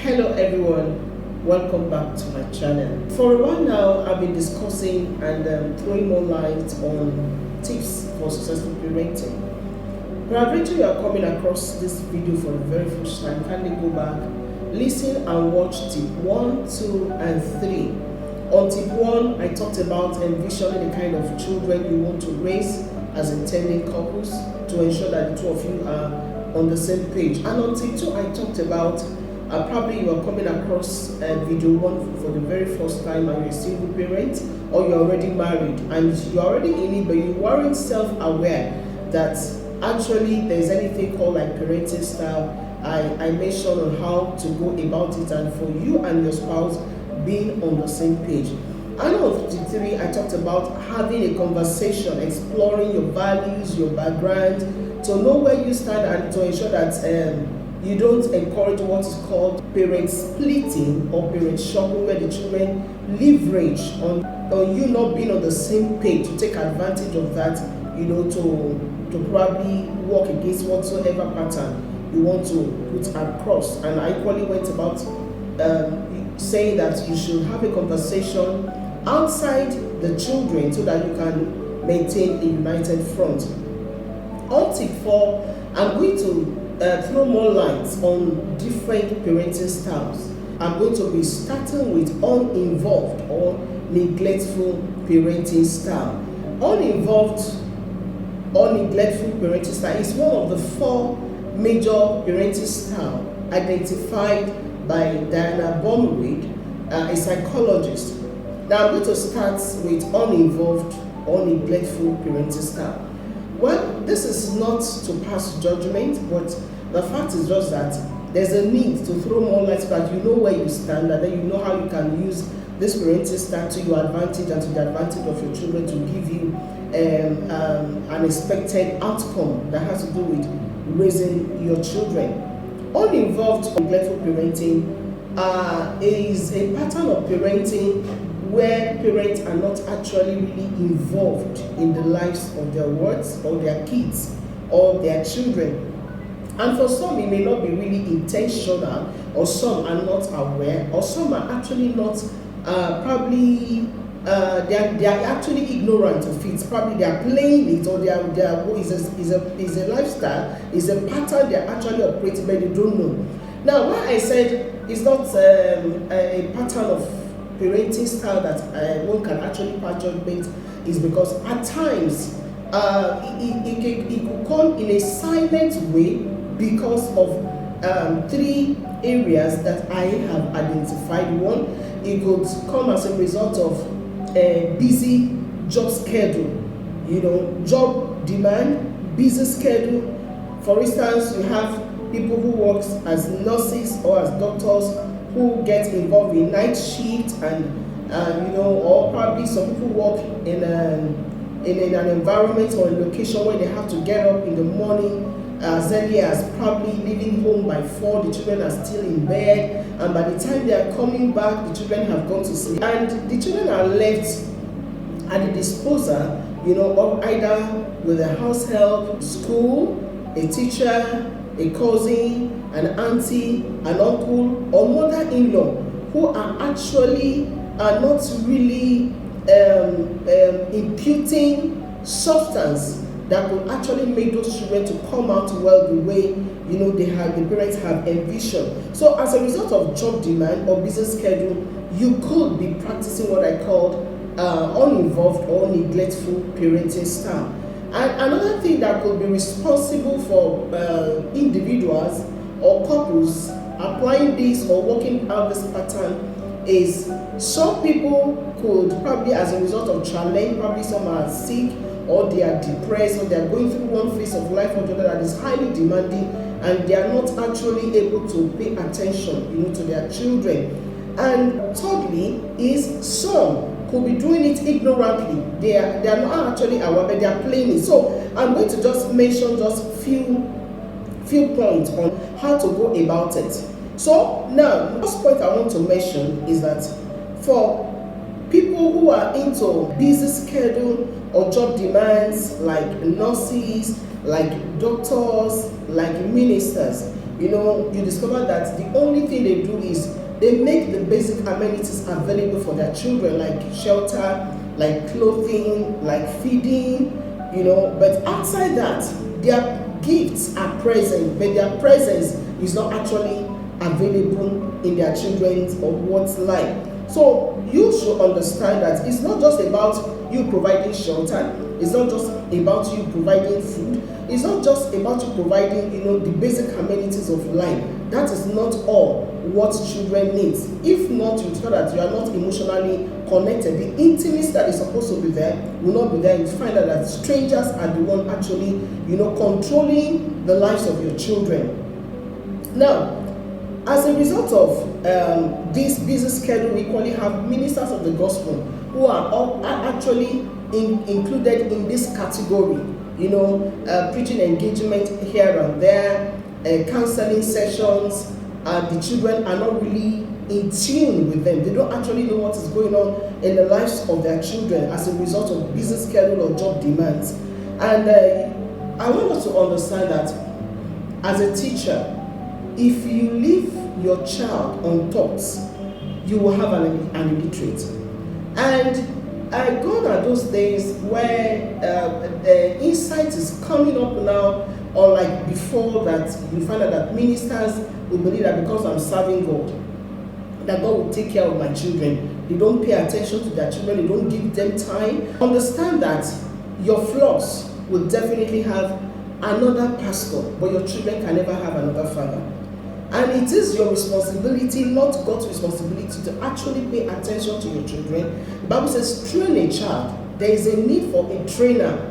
Hello everyone, welcome back to my channel. For a while now, I've been discussing and throwing more light on tips for successful parenting. Perhaps you are coming across this video for the very first time, kindly go back, listen and watch tip 1, 2 and 3. On tip 1, I talked about envisioning the kind of children you want to raise as intending couples to ensure that the two of you are on the same page. And on tip 2, I talked about probably you are coming across video 1 for the very first time and you're a single parent, or you're already married and you're already in it, but you weren't self-aware that actually there's anything called like parenting style. I mentioned on how to go about it, and for you and your spouse being on the same page. And on tip 3, I talked about having a conversation, exploring your values, your background, to know where you stand and to ensure that you don't encourage what is called parent splitting or parent shopping, where the children leverage on you not being on the same page to take advantage of that, to probably work against whatsoever pattern you want to put across. And I equally went about saying that you should have a conversation outside the children so that you can maintain a united front. On tip 4, I'm going to throw more light on different parenting styles. I'm going to be starting with uninvolved or neglectful parenting style. Uninvolved or neglectful parenting style is one of the 4 major parenting styles identified by Diana Baumrick, a psychologist. Now I'm going to start with uninvolved or neglectful parenting style. Well, this is not to pass judgment, but the fact is just that there's a need to throw more light so that you know where you stand, and then you know how you can use this parenting style to your advantage and to the advantage of your children to give you an expected outcome that has to do with raising your children. Uninvolved or neglectful parenting is a pattern of parenting where parents are not actually really involved in the lives of their wards or their kids or their children. And for some, it may not be really intentional, or some are not aware, or some are actually not they are actually ignorant of it. Probably they are playing it, or is a lifestyle, is a pattern they are actually operating, but they don't know. Now, why I said it's not a pattern of parenting style that one can actually pass judgment is because at times it could come in a silent way because of 3 areas that I have identified. 1, it could come as a result of a busy job schedule, job demand, busy schedule. For instance, you have people who work as nurses or as doctors who get involved in night shift, and or probably some people work in an environment or a location where they have to get up in the morning as early as probably leaving home by 4. The children are still in bed, and by the time they are coming back, the children have gone to sleep, and the children are left at the disposal, of either with a house help, school, a teacher, a cousin, an auntie, an uncle, or mother-in-law, who are actually not really imputing substance that could actually make those children to come out well the way the parents have envisioned. So as a result of job demand or business schedule, you could be practicing what I called uninvolved or neglectful parenting style. And another thing that could be responsible for individuals or couples applying this or working out this pattern is some people could probably, as a result of challenge, probably some are sick, or they are depressed, or they are going through one phase of life or the other that is highly demanding, and they are not actually able to pay attention to their children. And thirdly is some could be doing it ignorantly. They are not actually aware, but they are playing it. So I'm going to just mention just few points on how to go about it. So now, the first point I want to mention is that for people who are into busy schedule or job demands, like nurses, like doctors, like ministers, you discover that the only thing they do is they make the basic amenities available for their children, like shelter, like clothing, like feeding, but outside that, their gifts are present, but their presence is not actually available in their children's or what's life. So you should understand that it's not just about you providing shelter, it's not just about you providing food, it's not just about you providing, the basic amenities of life. That is not all what children need. If not, you tell that you are not emotionally connected. The intimacy that is supposed to be there will not be there. You find out that strangers are the one actually, controlling the lives of your children. Now, as a result of this busy schedule, we equally have ministers of the gospel who are actually included in this category. Preaching engagement here and there, counseling sessions. The children are not really in tune with them. They don't actually know what is going on in the lives of their children as a result of busy schedule or job demands. And I want us to understand that as a teacher, if you leave your child untaught, you will have an illiterate. And gone are those days where the insight is coming up now, or like before, that you find out that ministers will believe that because I'm serving God, that God will take care of my children. They don't pay attention to their children, they don't give them time. Understand that your flocks will definitely have another pastor, but your children can never have another father. And it is your responsibility, not God's responsibility, to actually pay attention to your children. The Bible says, train a child. There is a need for a trainer,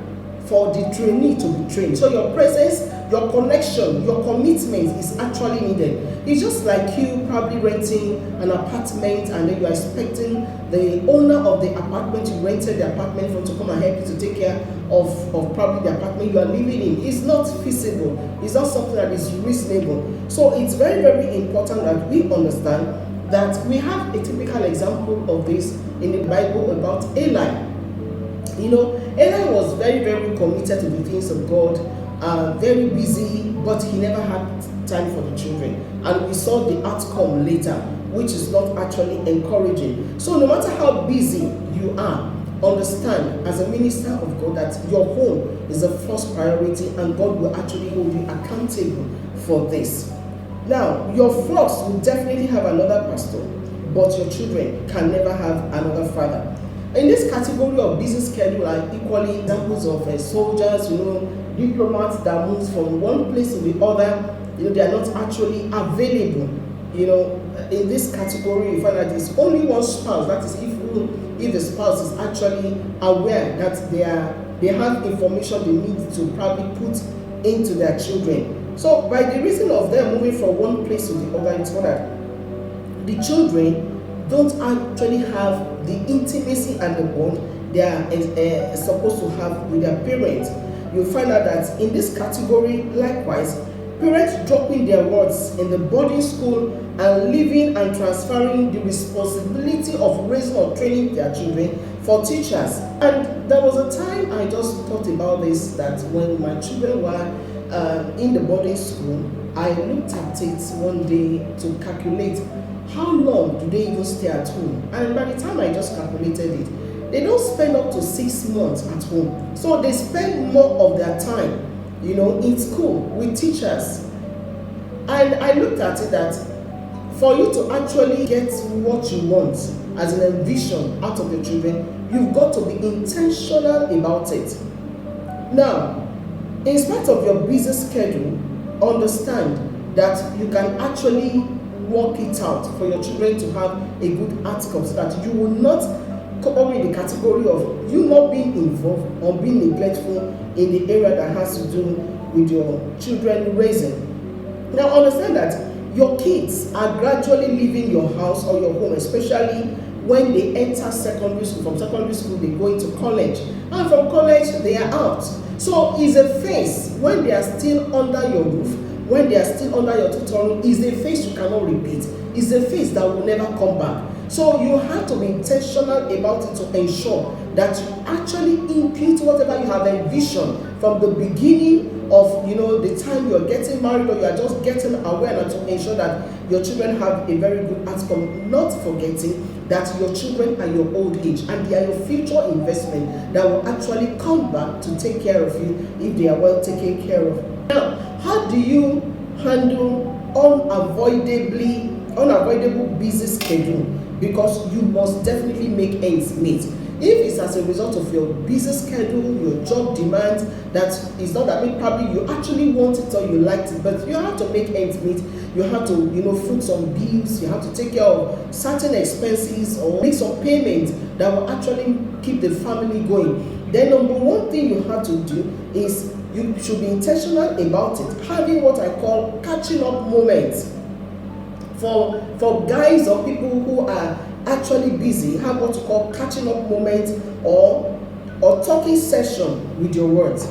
for the trainee to be trained. So your presence, your connection, your commitment is actually needed. It's just like you probably renting an apartment and then you are expecting the owner of the apartment you rented the apartment from to come and help you to take care of probably the apartment you are living in. It's not feasible. It's not something that is reasonable. So it's very, very important that we understand that we have a typical example of this in the Bible about Eli. Eli was very, very committed to the things of God, very busy, but he never had time for the children. And we saw the outcome later, which is not actually encouraging. So no matter how busy you are, understand as a minister of God that your home is the first priority, and God will actually hold you accountable for this. Now, your flocks will definitely have another pastor, but your children can never have another father. In this category of busy schedule are equally examples of soldiers, diplomats that move from one place to the other. They are not actually available. In this category, you find that it's only one spouse. That is, if the spouse is actually aware that they have information they need to probably put into their children. So, by the reason of them moving from one place to the other, it's that the children don't actually have the intimacy and the bond they are supposed to have with their parents. You'll find out that in this category, likewise, parents dropping their words in the boarding school and leaving and transferring the responsibility of raising or training their children for teachers. And there was a time I just thought about this, that when my children were in the boarding school, I looked at it one day to calculate how long do they even stay at home. And by the time I just calculated it, they don't spend up to 6 months at home. So they spend more of their time, in school with teachers. And I looked at it that for you to actually get what you want as an ambition out of your children, you've got to be intentional about it. Now, in spite of your busy schedule, understand that you can actually work it out for your children to have a good outcome, so that you will not come up in the category of you not being involved or being neglectful in the area that has to do with your children raising. Now understand that your kids are gradually leaving your house or your home, especially when they enter secondary school. From secondary school they go into college, and from college they are out. So it's a phase when they are still under your roof, when they are still under your tutoring, is a phase you cannot repeat. It's a phase that will never come back. So you have to be intentional about it to ensure that you actually impute whatever you have envisioned from the beginning of the time you're getting married, or you are just getting aware to ensure that your children have a very good outcome, not forgetting that your children are your old age and they are your future investment that will actually come back to take care of you if they are well taken care of. Now, how do you handle unavoidable busy schedule? Because you must definitely make ends meet. If it's as a result of your busy schedule, your job demands, that is not that probably you actually want it or you liked it, but you have to make ends meet. You have to, foot some bills, you have to take care of certain expenses or make some payments that will actually keep the family going. Then number one thing you have to do is you should be intentional about it, having what I call catching up moments. For guys or people who are actually busy, have what you call catching up moments or talking session with your words.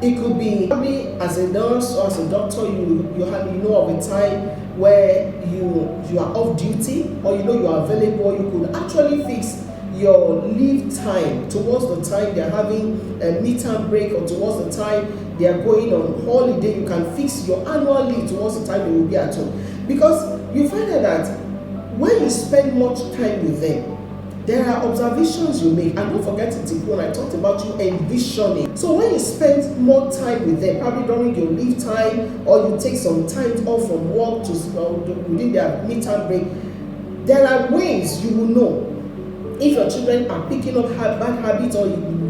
It could be probably as a nurse or as a doctor, you know of a time where you are off duty, or you are available, or you could actually fix your leave time towards the time they are having a midterm break, or towards the time they are going on holiday. You can fix your annual leave towards the time they will be at home, because you find out that when you spend much time with them, there are observations you make. And don't forget it when I talked about you envisioning. So when you spend more time with them, probably during your leave time, or you take some time off from work within their midterm break, there are ways you will know if your children are picking up bad habits, or if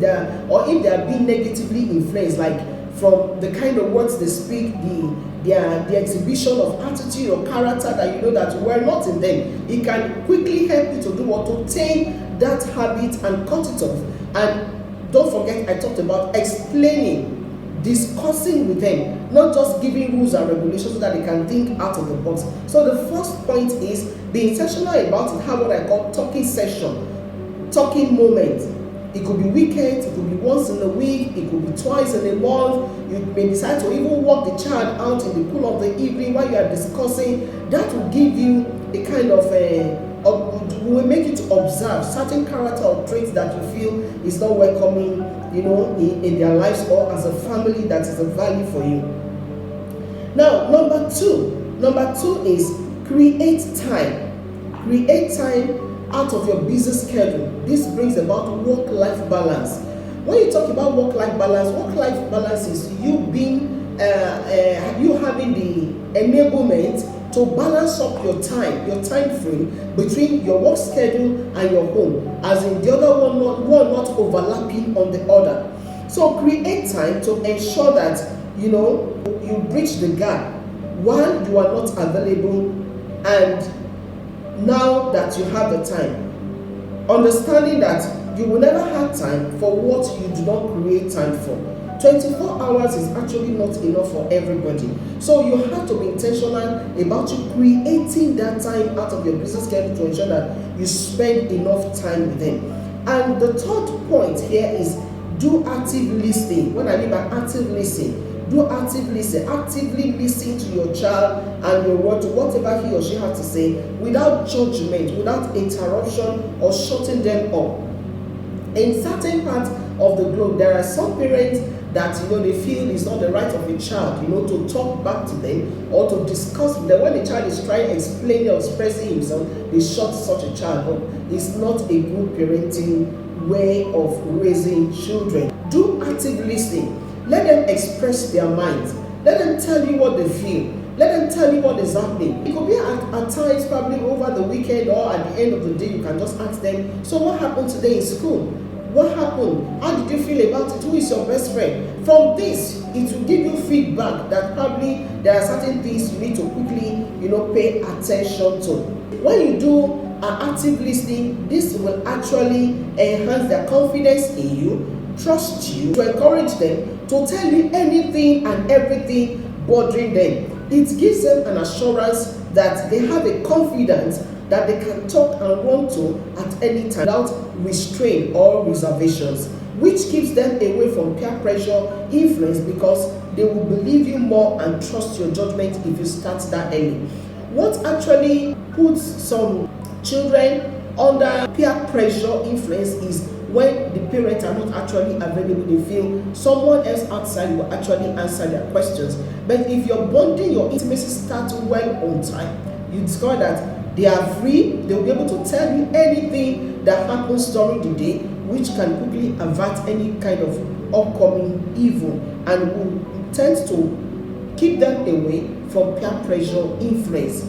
they are being negatively influenced, like from the kind of words they speak, the exhibition of attitude or character that that were not in them. It can quickly help you to do what, to tame that habit and cut it off. And don't forget, I talked about explaining, discussing with them, not just giving rules and regulations so that they can think out of the box. So the first point is be intentional about it. Have what I call talking session, talking moment. It could be weekends, it could be once in a week, it could be twice in a month. You may decide to even walk the child out in the cool of the evening while you are discussing. That will give you a kind of will make you to observe certain character or traits that you feel is not welcoming, in their lives, or as a family that is a value for you. Now, number two is create time. Create time out of your busy schedule. This brings about work-life balance. When you talk about work-life balance is you being, you having the enablement to balance up your time frame between your work schedule and your home, as in the other one not overlapping on the other. So create time to ensure that you bridge the gap. One, you are not available, and now that you have the time, understanding that you will never have time for what you do not create time for. 24 hours is actually not enough for everybody. So you have to be intentional about you creating that time out of your business schedule to ensure that you spend enough time with them. And the third point here is do active listening. What I mean by active listening, do active listening. Actively listen to your child and your word, to whatever he or she has to say, without judgment, without interruption or shutting them up. In certain parts of the globe, there are some parents that they feel it's not the right of a child to talk back to them or to discuss with them. When the child is trying to explain or expressing himself, they shut such a child up. It's not a good parenting way of raising children. Do active listening. Let them express their minds. Let them tell you what they feel. Let them tell you what is happening. It could be at times, probably over the weekend or at the end of the day, you can just ask them, so what happened today in school? What happened? How did you feel about it? Who is your best friend? From this, it will give you feedback that probably there are certain things you need to quickly, pay attention to. When you do active listening, this will actually enhance their confidence in you, trust you, to encourage them to tell you anything and everything bothering them. It gives them an assurance that they have a confidence that they can talk and run to at any time without restraint or reservations, which keeps them away from peer pressure influence, because they will believe you more and trust your judgment if you start that early. What actually puts some children under peer pressure influence is when the parents are not actually available, they feel someone else outside will actually answer their questions. But if your bonding, your intimacy starts well on time, you discover that they are free, they'll be able to tell you anything that happens during the day, which can quickly avert any kind of upcoming evil, and will tend to keep them away from peer pressure influence,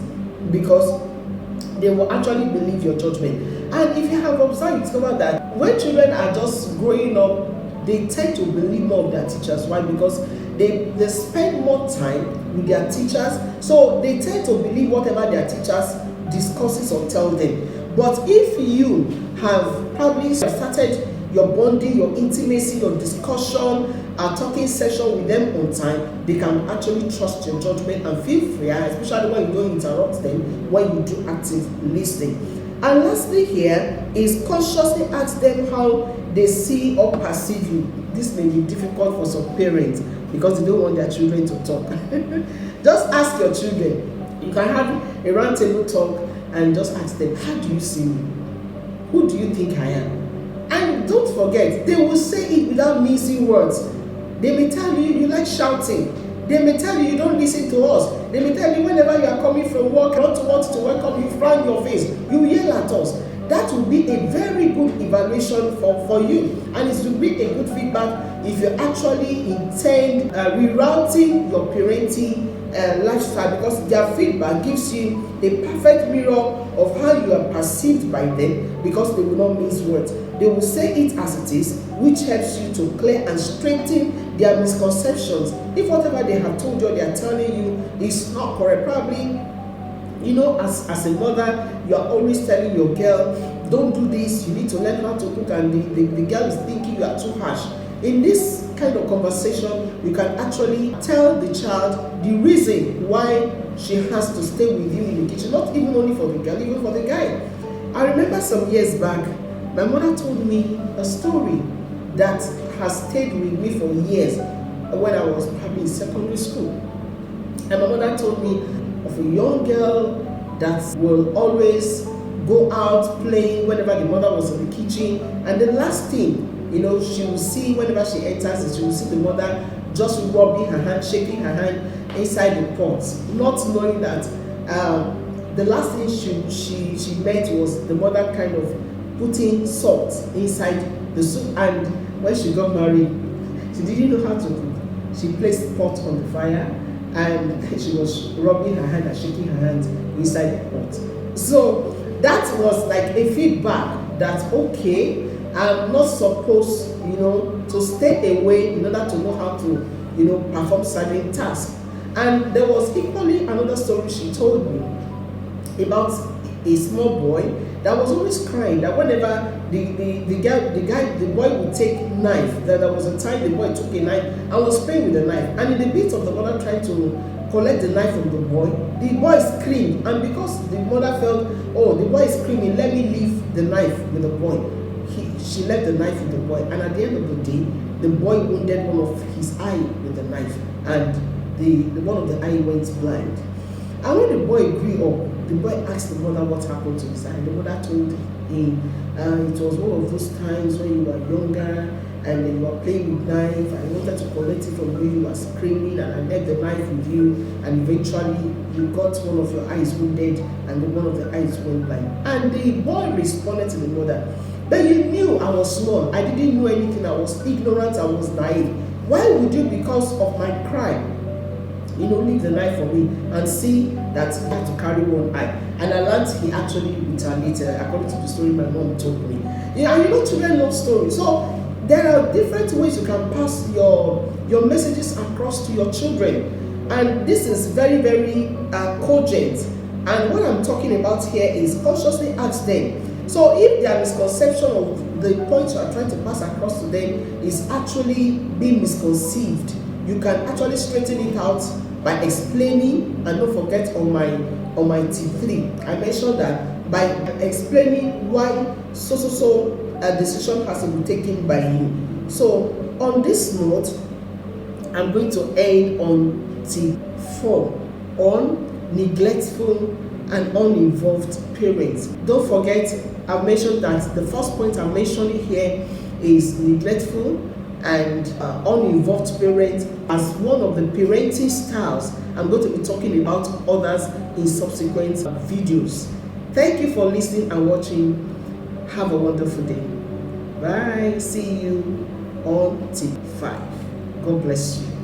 because they will actually believe your judgment. And if you have observed, you discover that when children are just growing up, they tend to believe more of their teachers. Why? Because they spend more time with their teachers, so they tend to believe whatever their teachers discusses or tell them. But if you have probably started your bonding, your intimacy, your discussion, a talking session with them on time, they can actually trust your judgment and feel freer, especially when you don't interrupt them, when you do active listening. And lastly here is consciously ask them how they see or perceive you. This may be difficult for some parents because they don't want their children to talk. Just ask your children. You can have a round table talk and just ask them, how do you see me? Who do you think I am? And don't forget, they will say it without mincing words. They may tell you you like shouting. They may tell you you don't listen to us. They may tell you whenever you are coming from work, not to want to welcome you, frown your face, you yell at us. That will be a very good evaluation for you, and it will be a good feedback if you actually intend rerouting your parenting lifestyle, because their feedback gives you a perfect mirror of how you are perceived by them, because they will not mince words. They will say it as it is, which helps you to clear and strengthen their misconceptions. If whatever they have told you or they are telling you is not correct, probably, as a mother, you are always telling your girl, don't do this, you need to learn how to cook, and the girl is thinking you are too harsh. In this kind of conversation, you can actually tell the child the reason why she has to stay with you in the kitchen, not even only for the girl, even for the guy. I remember some years back, my mother told me a story that has stayed with me for years when I was probably in secondary school. And my mother told me of a young girl that will always go out playing whenever the mother was in the kitchen, and the last thing she will see whenever she enters is she will see the mother just rubbing her hand, shaking her hand inside the pot, not knowing that the last thing she met was the mother kind of putting salt inside the soup. And when she got married, she didn't know how to cook. She placed the pot on the fire and she was rubbing her hand and shaking her hand inside the pot. So that was like a feedback that, okay, I'm not supposed, to stay away in order to know how to, perform certain tasks. And there was equally another story she told me about a small boy that was always crying, that whenever the boy would take knife, that there was a time the boy took a knife and was playing with the knife, and in the bit of the mother trying to collect the knife from the boy screamed, and because the mother felt, oh, the boy is screaming, let me leave the knife with the boy, she left the knife with the boy, and at the end of the day, the boy wounded one of his eye with the knife, and the one of the eye went blind. And when the boy grew up, the boy asked the mother what happened to his eye. The mother told him it was one of those times when you were younger and you were playing with knife, and I wanted to collect it from you, you were screaming, and I left the knife with you, and eventually you got one of your eyes wounded and one of the eyes went blind. And the boy responded to the mother, but you knew I was small, I didn't know anything, I was ignorant, I was naive. Why would you, because of my cry, leave the knife for me and see that I had to carry one eye? And I learned he actually retaliated, according to the story my mom told me. And children love stories. So there are different ways you can pass your messages across to your children. And this is very, very cogent. And what I'm talking about here is consciously ask them. So if their misconception of the point you are trying to pass across to them is actually being misconceived, you can actually straighten it out by explaining. And don't forget on my T3, I mentioned that by explaining why a decision has to be taken by you. So on this note, I'm going to end on T4 on neglectful and uninvolved parents. Don't forget, I've mentioned that the first point I'm mentioning here is neglectful and uninvolved parent as one of the parenting styles. I'm going to be talking about others in subsequent videos. Thank you for listening and watching. Have a wonderful day. Bye. See you on tip 5. God bless you.